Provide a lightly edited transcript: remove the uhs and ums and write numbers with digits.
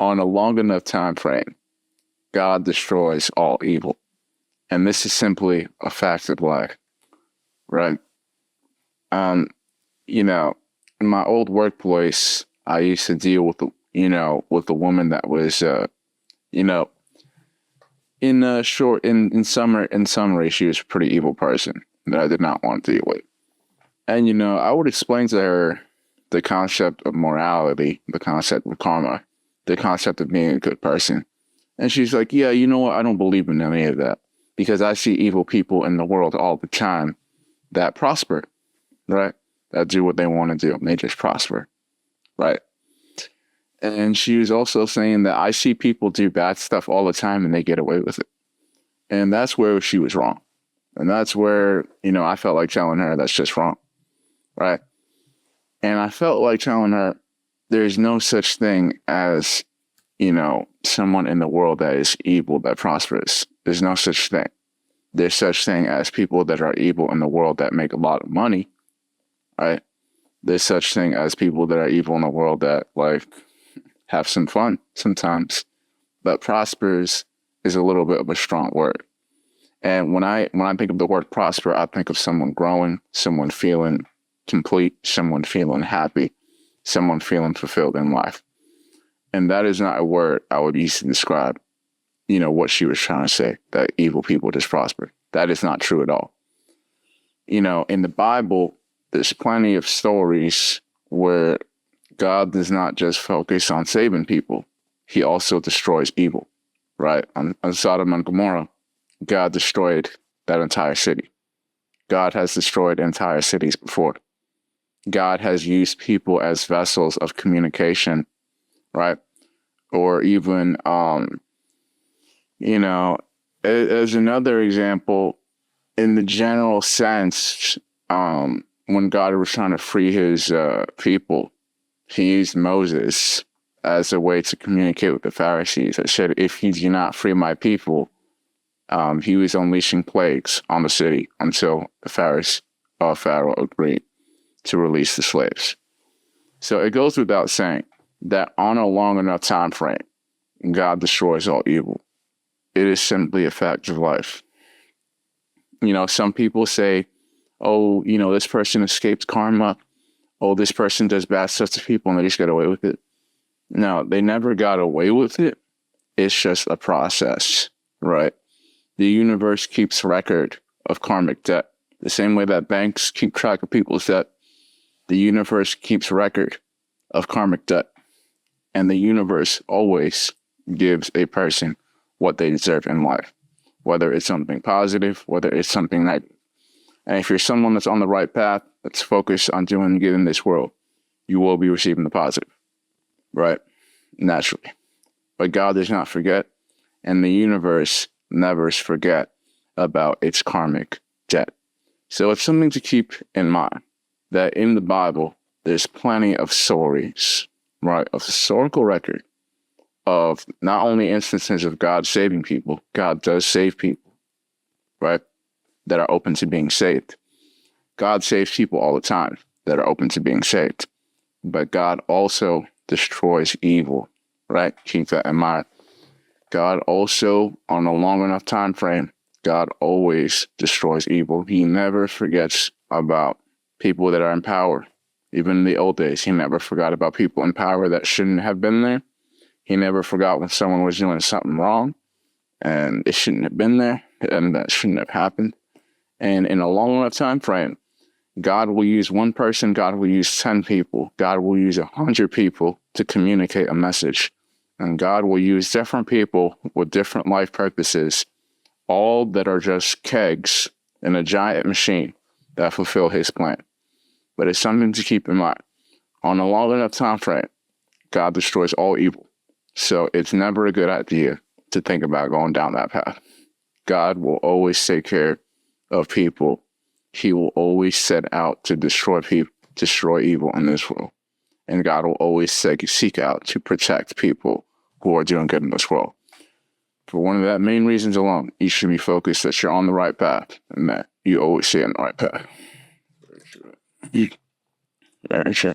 on a long enough time frame, God destroys all evil. And this is simply a fact of life, right? Um, you know, in my old workplace, I used to deal with with a woman that was you know, in summary, she was a pretty evil person that I did not want to deal with. And I would explain to her the concept of morality, the concept of karma, the concept of being a good person. And she's like, yeah, you know what? I don't believe in any of that because I see evil people in the world all the time that prosper, right? That do what they want to do. And they just prosper, right? And she was also saying that I see people do bad stuff all the time and they get away with it. And that's where she was wrong. And that's where, I felt like telling her that's just wrong, right? And I felt like telling her there's no such thing as, someone in the world that is evil that prospers. There's no such thing. There's such thing as people that are evil in the world that make a lot of money, right? There's such thing as people that are evil in the world that have some fun sometimes. But prospers is a little bit of a strong word. And when I think of the word prosper, I think of someone growing, someone feeling complete, someone feeling happy, someone feeling fulfilled in life. And that is not a word I would use to describe, what she was trying to say, that evil people just prosper. That is not true at all. In the Bible, there's plenty of stories where God does not just focus on saving people. He also destroys evil, right? On Sodom and Gomorrah, God destroyed that entire city. God has destroyed entire cities before. God has used people as vessels of communication, right? Or even, as another example, in the general sense, when God was trying to free his people, he used Moses as a way to communicate with the Pharisees. It said, if you do not free my people, he was unleashing plagues on the city until the Pharaoh agreed to release the slaves. So it goes without saying that on a long enough time frame, God destroys all evil. It is simply a fact of life. Some people say, oh, this person escaped karma. Oh, this person does bad stuff to people and they just get away with it. No, they never got away with it. It's just a process, right? The universe keeps record of karmic debt. The same way that banks keep track of people's debt, the universe keeps record of karmic debt. And the universe always gives a person what they deserve in life, whether it's something positive, whether it's something negative. And if you're someone that's on the right path, that's focused on doing good in this world, you will be receiving the positive, right? Naturally. But God does not forget, and the universe never forget about its karmic debt. So it's something to keep in mind that in the Bible, there's plenty of stories, right, of historical record of not only instances of God saving people, God does save people, right, that are open to being saved. God saves people all the time that are open to being saved. But God also destroys evil, right? Keep that in mind. God also, on a long enough time frame, God always destroys evil. He never forgets about people that are in power. Even in the old days, he never forgot about people in power that shouldn't have been there. He never forgot when someone was doing something wrong and it shouldn't have been there and that shouldn't have happened. And in a long enough time frame, God will use one person, God will use 10 people, God will use 100 people to communicate a message. And God will use different people with different life purposes, all that are just kegs in a giant machine that fulfill his plan. But it's something to keep in mind. On a long enough time frame, God destroys all evil. So it's never a good idea to think about going down that path. God will always take care of people. He will always set out to destroy people, destroy evil in this world. And God will always seek out to protect people who are doing good in this world. For one of that main reasons alone, you should be focused that you're on the right path and that you always stay on the right path. Very true. Very true.